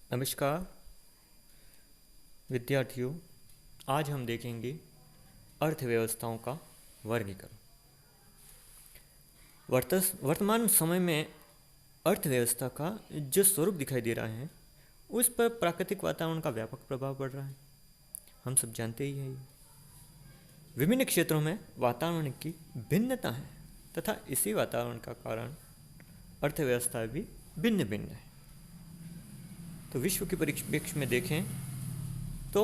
नमस्कार विद्यार्थियों, आज हम देखेंगे अर्थव्यवस्थाओं का वर्गीकरण। वर्तमान समय में अर्थव्यवस्था का जो स्वरूप दिखाई दे रहा है उस पर प्राकृतिक वातावरण का व्यापक प्रभाव पड़ रहा है। हम सब जानते ही हैं। विभिन्न क्षेत्रों में वातावरण की भिन्नता है तथा इसी वातावरण का कारण अर्थव्यवस्था भी भिन्न भिन्न है। तो विश्व के परिप्रेक्ष्य में देखें तो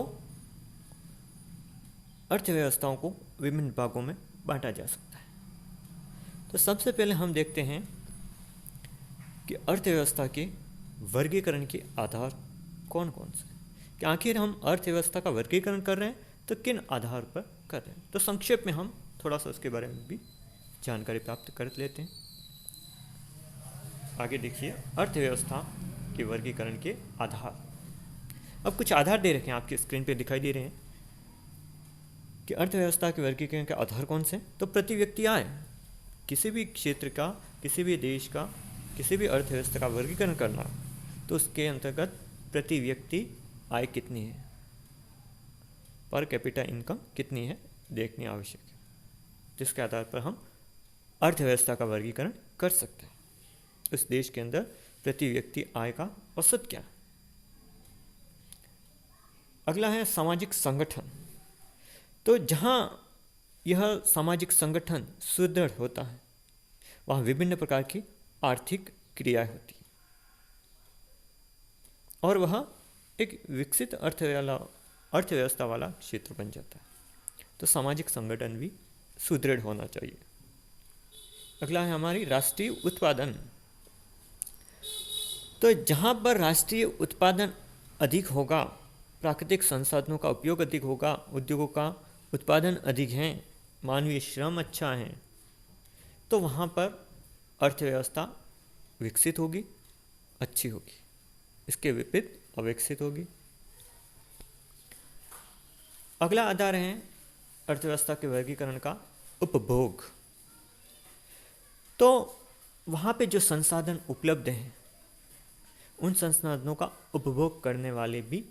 अर्थव्यवस्थाओं को विभिन्न भागों में बांटा जा सकता है। तो सबसे पहले हम देखते हैं कि अर्थव्यवस्था के वर्गीकरण के आधार कौन कौन से हैं। कि आखिर हम अर्थव्यवस्था का वर्गीकरण कर रहे हैं तो किन आधार पर कर रहे हैं। तो संक्षेप में हम थोड़ा सा उसके बारे में भी जानकारी प्राप्त कर लेते हैं। आगे देखिए, अर्थव्यवस्था के वर्गीकरण के आधार। अब कुछ आधार दे रखे हैं, आपकी स्क्रीन पे दिखाई दे रहे हैं कि अर्थव्यवस्था के वर्गीकरण के आधार कौन से। तो प्रति व्यक्ति आय, किसी भी क्षेत्र का, किसी भी देश का, किसी भी अर्थव्यवस्था का वर्गीकरण करना तो उसके अंतर्गत प्रति व्यक्ति आय कितनी है, पर कैपिटा इनकम कितनी है देखनी आवश्यक है, जिसके आधार पर हम अर्थव्यवस्था का वर्गीकरण कर सकते हैं। उस देश के अंदर प्रति व्यक्ति आय का औसत क्या है। अगला है सामाजिक संगठन। तो जहाँ यह सामाजिक संगठन सुदृढ़ होता है वहाँ विभिन्न प्रकार की आर्थिक क्रियाएं होती हैं और वह एक विकसित अर्थव्यवस्था वाला क्षेत्र बन जाता है। तो सामाजिक संगठन भी सुदृढ़ होना चाहिए। अगला है हमारी राष्ट्रीय उत्पादन। तो जहाँ पर राष्ट्रीय उत्पादन अधिक होगा, प्राकृतिक संसाधनों का उपयोग अधिक होगा, उद्योगों का उत्पादन अधिक है, मानवीय श्रम अच्छा है, तो वहाँ पर अर्थव्यवस्था विकसित होगी, अच्छी होगी। इसके विपरीत अविकसित होगी। अगला आधार है अर्थव्यवस्था के वर्गीकरण का उपभोग। तो वहाँ पे जो संसाधन उपलब्ध हैं उन संसाधनों का उपभोग करने वाले भी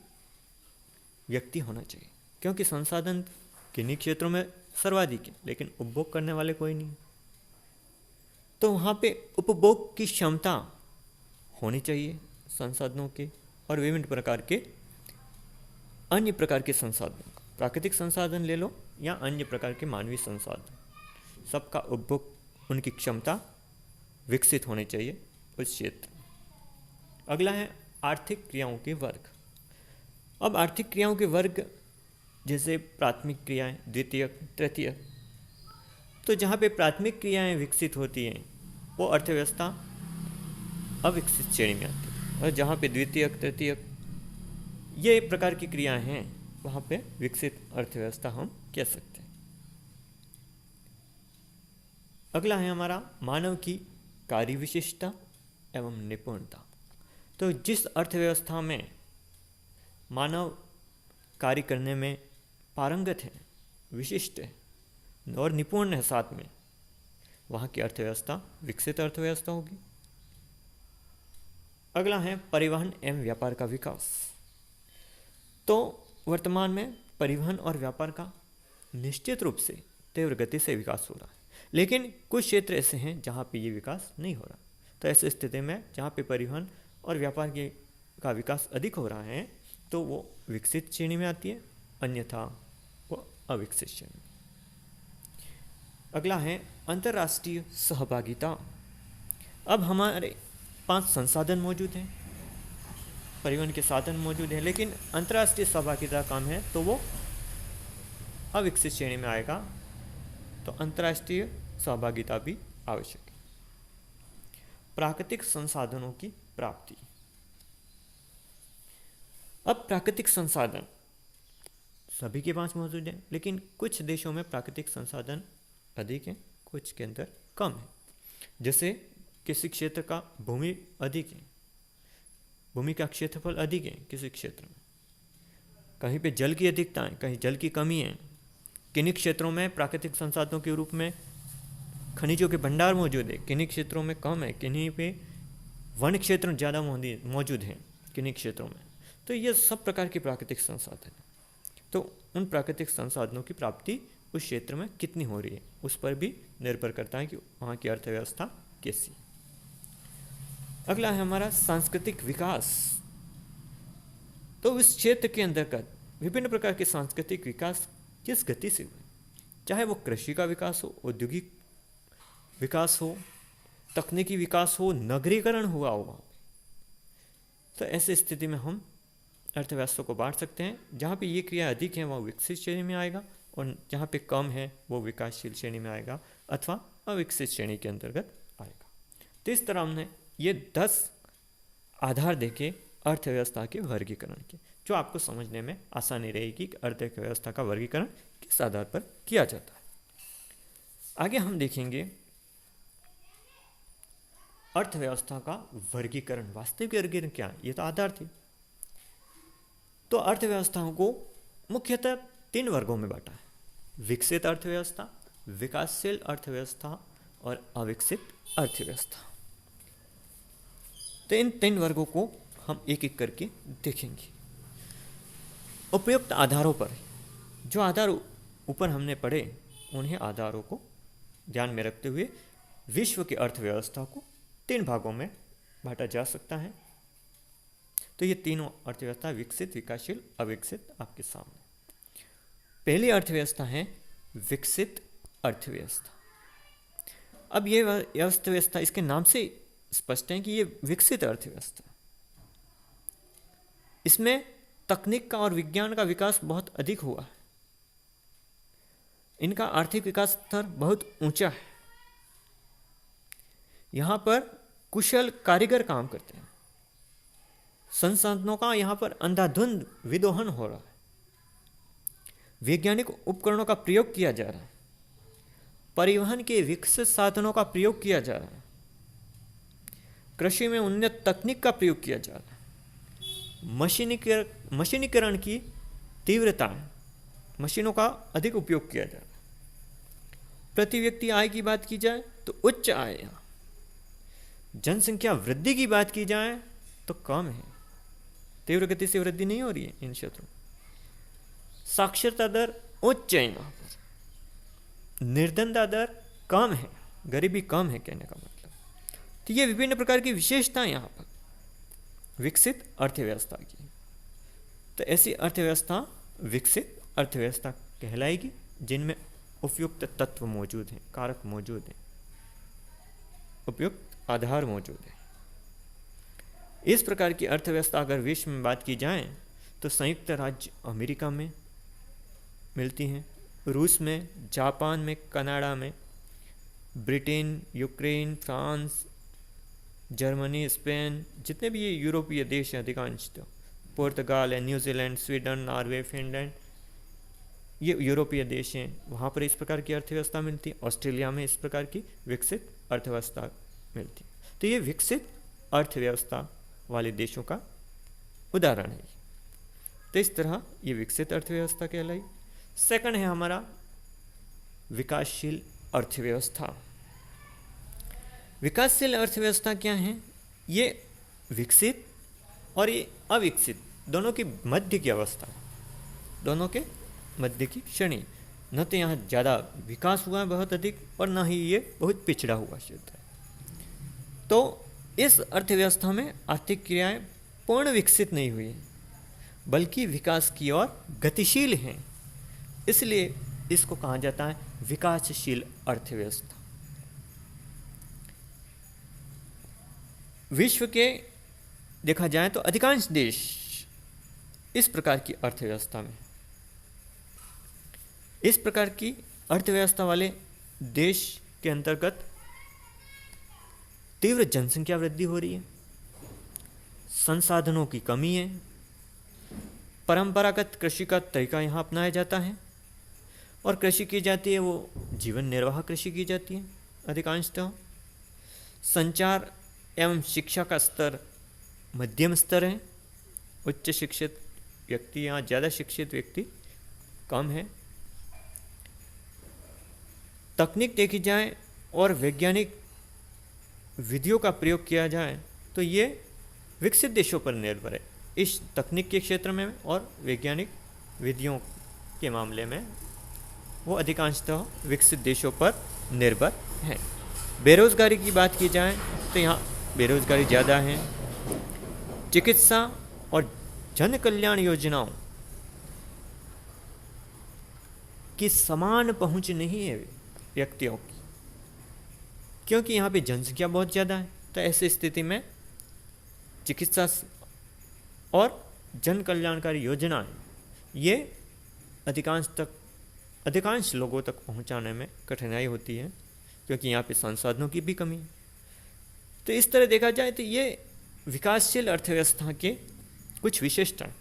व्यक्ति होना चाहिए, क्योंकि संसाधन किन्हीं क्षेत्रों में सर्वाधिक है लेकिन उपभोग करने वाले कोई नहीं। तो वहाँ पे उपभोग की क्षमता होनी चाहिए संसाधनों के, और विभिन्न प्रकार के अन्य प्रकार के संसाधन, प्राकृतिक संसाधन ले लो या अन्य प्रकार के मानवीय संसाधन, सबका उपभोग, उनकी क्षमता विकसित होनी चाहिए उस क्षेत्र। अगला है आर्थिक क्रियाओं के वर्ग। अब आर्थिक क्रियाओं के वर्ग जैसे प्राथमिक क्रियाएं, द्वितीयक, तृतीयक। तो जहाँ पे प्राथमिक क्रियाएं विकसित होती हैं वो अर्थव्यवस्था अविकसित श्रेणी में आती है, और जहाँ पे द्वितीयक, तृतीयक ये प्रकार की क्रियाएं हैं वहाँ पे विकसित अर्थव्यवस्था हम कह सकते हैं। अगला है हमारा मानव की कार्य विशिष्टता एवं निपुणता। तो जिस अर्थव्यवस्था में मानव कार्य करने में पारंगत है, विशिष्ट है और निपुण है साथ में, वहाँ की अर्थव्यवस्था विकसित अर्थव्यवस्था होगी। अगला है परिवहन एवं व्यापार का विकास। तो वर्तमान में परिवहन और व्यापार का निश्चित रूप से तीव्र गति से विकास हो रहा है, लेकिन कुछ क्षेत्र ऐसे हैं जहाँ पे ये विकास नहीं हो रहा। तो ऐसी स्थिति में जहाँ पे परिवहन और व्यापार का विकास अधिक हो रहा है तो वो विकसित श्रेणी में आती है, अन्यथा वो अविकसित श्रेणी में। अगला है अंतर्राष्ट्रीय सहभागिता। अब हमारे 5 संसाधन मौजूद हैं, परिवहन के साधन मौजूद हैं, लेकिन अंतर्राष्ट्रीय सहभागिता कम है तो वो अविकसित श्रेणी में आएगा। तो अंतर्राष्ट्रीय सहभागिता भी आवश्यक है। प्राकृतिक संसाधनों की प्राप्ति। अब प्राकृतिक संसाधन सभी के पास मौजूद हैं, लेकिन कुछ देशों में प्राकृतिक संसाधन अधिक हैं, कुछ के अंदर कम है। जैसे किसी क्षेत्र का भूमि अधिक है, भूमि का क्षेत्रफल अधिक है किसी क्षेत्र में, कहीं पे जल की अधिकता है, कहीं जल की कमी है। किन्हीं क्षेत्रों में प्राकृतिक संसाधनों के रूप में खनिजों के भंडार मौजूद है, किन्हीं क्षेत्रों में कम है, किन्हीं पे वन क्षेत्र ज़्यादा मौजूद हैं। किन्हीं क्षेत्रों में। तो ये सब प्रकार के प्राकृतिक संसाधन हैं। तो उन प्राकृतिक संसाधनों की प्राप्ति उस क्षेत्र में कितनी हो रही है, उस पर भी निर्भर करता है कि वहाँ की अर्थव्यवस्था कैसी। अगला है हमारा सांस्कृतिक विकास। तो इस क्षेत्र के अंतर्गत विभिन्न प्रकार के सांस्कृतिक विकास किस गति से हुए, चाहे वो कृषि का विकास हो, औद्योगिक विकास हो, तकनीकी विकास हो, नगरीकरण हुआ हो। तो ऐसी स्थिति में हम अर्थव्यवस्था को बांट सकते हैं। जहाँ पे ये क्रिया अधिक है वह विकसित श्रेणी में आएगा, और जहाँ पे कम है वो विकासशील श्रेणी में आएगा अथवा अविकसित श्रेणी के अंतर्गत आएगा। तो इस तरह हमने ये 10 आधार देखे अर्थव्यवस्था के वर्गीकरण के, जो आपको समझने में आसानी रहेगी कि अर्थव्यवस्था का वर्गीकरण किस आधार पर किया जाता है। आगे हम देखेंगे अर्थव्यवस्था का वर्गीकरण। वास्तविक वर्गीकरण क्या है, ये तो आधार थी। तो अर्थव्यवस्थाओं को मुख्यतः 3 वर्गों में बांटा है: विकसित अर्थव्यवस्था, विकासशील अर्थव्यवस्था और अविकसित अर्थव्यवस्था। तो इन 3 वर्गों को हम एक एक करके देखेंगे। उपयुक्त आधारों पर, जो आधार ऊपर हमने पढ़े उन्हें आधारों को ध्यान में रखते हुए विश्व की अर्थव्यवस्था को 3 भागों में बांटा जा सकता है। तो ये तीनों अर्थव्यवस्था विकसित, विकासशील, अविकसित आपके सामने। पहली अर्थव्यवस्था है विकसित अर्थव्यवस्था। अब ये अर्थव्यवस्था इसके नाम से स्पष्ट है कि ये विकसित अर्थव्यवस्था, इसमें तकनीक का और विज्ञान का विकास बहुत अधिक हुआ है। इनका आर्थिक विकास स्तर बहुत ऊंचा है। यहाँ पर कुशल कारीगर काम करते हैं। संसाधनों का यहाँ पर अंधाधुंध विदोहन हो रहा है। वैज्ञानिक उपकरणों का प्रयोग किया जा रहा है। परिवहन के विकसित साधनों का प्रयोग किया जा रहा है। कृषि में उन्नत तकनीक का प्रयोग किया जा रहा है। मशीनीकरण की तीव्रता, मशीनों का अधिक उपयोग किया जा रहा है। प्रति व्यक्ति आय की बात की जाए तो उच्च आय है। जनसंख्या वृद्धि की बात की जाए तो कम है, तीव्र गति से वृद्धि नहीं हो रही है इन क्षेत्रों। साक्षरता दर उच्च है यहाँ पर, निर्धनता दर कम है, गरीबी कम है कहने का मतलब। तो ये विभिन्न प्रकार की विशेषताएं यहाँ पर विकसित अर्थव्यवस्था की। तो ऐसी अर्थव्यवस्था विकसित अर्थव्यवस्था कहलाएगी जिनमें उपयुक्त तत्व मौजूद हैं, कारक मौजूद हैं, उपयुक्त आधार मौजूद है। इस प्रकार की अर्थव्यवस्था अगर विश्व में बात की जाए तो संयुक्त राज्य अमेरिका में मिलती हैं, रूस में, जापान में, कनाडा में, Britain, Ukraine, France, Germany, Spain, जितने भी ये यूरोपीय देश हैं अधिकांश, तो पुर्तगाल है, न्यूजीलैंड, स्वीडन, नॉर्वे, फिनलैंड, ये यूरोपीय देश हैं, वहाँ पर इस प्रकार की अर्थव्यवस्था मिलती है। ऑस्ट्रेलिया में इस प्रकार की विकसित अर्थव्यवस्था मिलती है। तो ये विकसित अर्थव्यवस्था वाले देशों का उदाहरण है। तो इस तरह ये विकसित अर्थव्यवस्था कहलाई। सेकंड है हमारा विकासशील अर्थव्यवस्था। विकासशील अर्थव्यवस्था क्या है? ये विकसित और ये अविकसित दोनों की मध्य की अवस्था, दोनों के मध्य की श्रेणी। न तो यहाँ ज़्यादा विकास हुआ है बहुत अधिक, और न ही ये बहुत पिछड़ा हुआ क्षेत्र है। तो इस अर्थव्यवस्था में आर्थिक क्रियाएं पूर्ण विकसित नहीं हुई हैं, बल्कि विकास की ओर गतिशील हैं। इसलिए इसको कहा जाता है विकासशील अर्थव्यवस्था। विश्व के देखा जाए तो अधिकांश देश इस प्रकार की अर्थव्यवस्था में, इस प्रकार की अर्थव्यवस्था वाले देश के अंतर्गत तीव्र जनसंख्या वृद्धि हो रही है, संसाधनों की कमी है, परंपरागत कृषि का तरीका यहाँ अपनाया जाता है और कृषि की जाती है वो जीवन निर्वाह कृषि की जाती है अधिकांशतः। संचार एवं शिक्षा का स्तर मध्यम स्तर है, उच्च शिक्षित व्यक्ति यहाँ ज़्यादा शिक्षित व्यक्ति कम है। तकनीक देखी जाए और वैज्ञानिक विधियों का प्रयोग किया जाए तो ये विकसित देशों पर निर्भर है इस तकनीक के क्षेत्र में और वैज्ञानिक विधियों के मामले में वो अधिकांशतः विकसित देशों पर निर्भर हैं। बेरोजगारी की बात की जाए तो यहाँ बेरोजगारी ज़्यादा है। चिकित्सा और जन कल्याण योजनाओं की समान पहुंच नहीं है व्यक्तियों की, क्योंकि यहाँ पे जनसंख्या बहुत ज़्यादा है। तो ऐसी स्थिति में चिकित्सा और जन कल्याणकारी योजनाएं ये अधिकांश लोगों तक पहुंचाने में कठिनाई होती है, क्योंकि यहाँ पे संसाधनों की भी कमी है। तो इस तरह देखा जाए तो ये विकासशील अर्थव्यवस्था के कुछ विशेषताएं,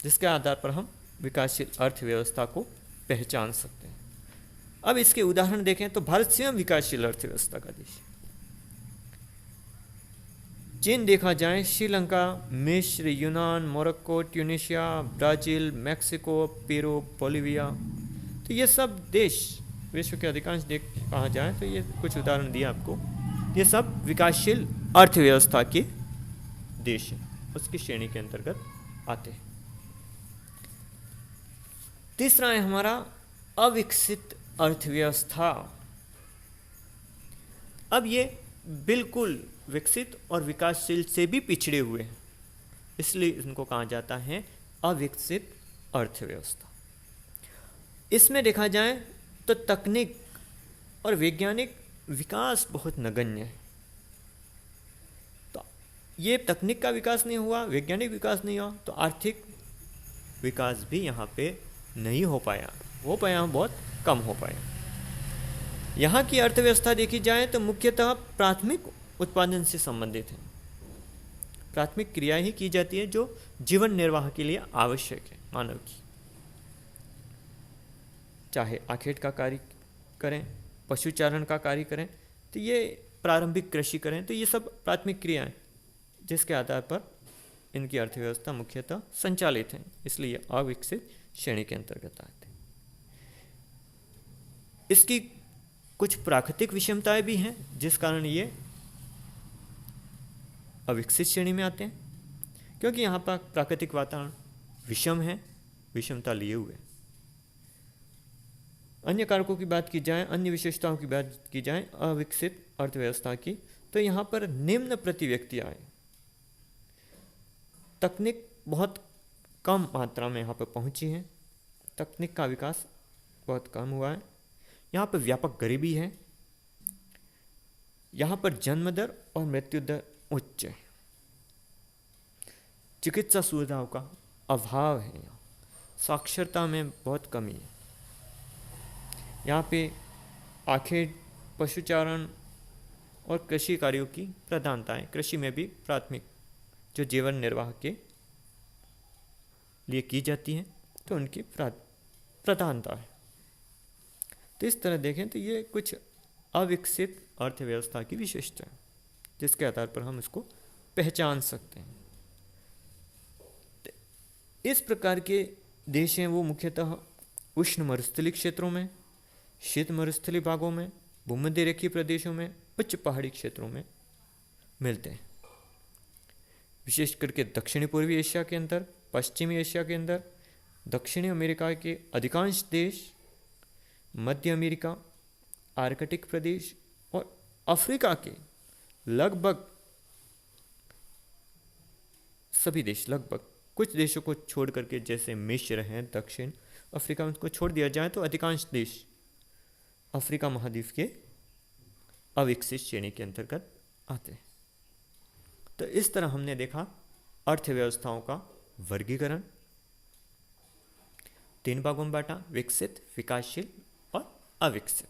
जिसके आधार पर हम विकासशील अर्थव्यवस्था को पहचान सकते हैं। अब इसके उदाहरण देखें तो भारत स्वयं विकासशील अर्थव्यवस्था का देश है। चीन देखा जाए, श्रीलंका, मिस्र, यूनान, Morocco, Tunisia, Brazil, Mexico, Peru, Bolivia, तो ये सब देश विश्व के अधिकांश देश कहा जाए तो ये कुछ उदाहरण दिए आपको, ये सब विकासशील अर्थव्यवस्था के देश हैं, उसकी श्रेणी के अंतर्गत आते हैं। तीसरा है हमारा अविकसित अर्थव्यवस्था। अब ये बिल्कुल विकसित और विकासशील से भी पिछड़े हुए हैं, इसलिए इनको कहा जाता है अविकसित अर्थव्यवस्था। इसमें देखा जाए तो तकनीक और वैज्ञानिक विकास बहुत नगण्य है। तो ये तकनीक का विकास नहीं हुआ, वैज्ञानिक विकास नहीं हुआ, तो आर्थिक विकास भी यहाँ पे नहीं हो पाया, बहुत कम हो पाया। यहाँ की अर्थव्यवस्था देखी जाए तो मुख्यतः प्राथमिक उत्पादन से संबंधित है। प्राथमिक क्रिया ही की जाती है जो जीवन निर्वाह के लिए आवश्यक है मानव की, चाहे आखेट का कार्य करें, पशुचारण का कार्य करें, तो ये प्रारंभिक कृषि करें, तो ये सब प्राथमिक क्रियाएं जिसके आधार पर इनकी अर्थव्यवस्था मुख्यतः संचालित है, इसलिए अविकसित श्रेणी के अंतर्गत आते हैं। इसकी कुछ प्राकृतिक विषमताएं भी हैं जिस कारण ये अविकसित श्रेणी में आते हैं, क्योंकि यहाँ पर प्राकृतिक वातावरण विषम है, विषमता लिए हुए। अन्य कारकों की बात की जाए, अन्य विशेषताओं की बात की जाए अविकसित अर्थव्यवस्था की, तो यहाँ पर निम्न प्रति व्यक्ति आय, तकनीक बहुत कम मात्रा में यहाँ पर पहुँची है, तकनीक का विकास बहुत कम हुआ है। यहाँ पर व्यापक गरीबी है, यहाँ पर जन्म दर और मृत्यु दर उच्च है, चिकित्सा सुविधाओं का अभाव है, यहाँ साक्षरता में बहुत कमी है, यहाँ पे आखेट, पशुचारण और कृषि कार्यों की प्रधानताएं, कृषि में भी प्राथमिक जो जीवन निर्वाह के लिए की जाती हैं तो उनकी प्रधानता है। तो इस तरह देखें तो ये कुछ अविकसित अर्थव्यवस्था की विशेषता है जिसके आधार पर हम इसको पहचान सकते हैं। इस प्रकार के देश हैं वो मुख्यतः उष्ण मरुस्थलीय क्षेत्रों में, शीत मरुस्थलीय भागों में, भूमध्य रेखीय प्रदेशों में, उच्च पहाड़ी क्षेत्रों में मिलते हैं। विशेष करके दक्षिणी पूर्वी एशिया के अंदर, पश्चिमी एशिया के अंदर, दक्षिणी अमेरिका के अधिकांश देश, मध्य अमेरिका, आर्कटिक प्रदेश और अफ्रीका के लगभग सभी देश, लगभग कुछ देशों को छोड़ करके जैसे मिस्र हैं, दक्षिण अफ्रीका में, उनको छोड़ दिया जाए तो अधिकांश देश अफ्रीका महाद्वीप के अविकसित श्रेणी के अंतर्गत आते हैं। तो इस तरह हमने देखा अर्थव्यवस्थाओं का वर्गीकरण, 3 भागों में बांटा, विकसित, विकासशील और अविकसित।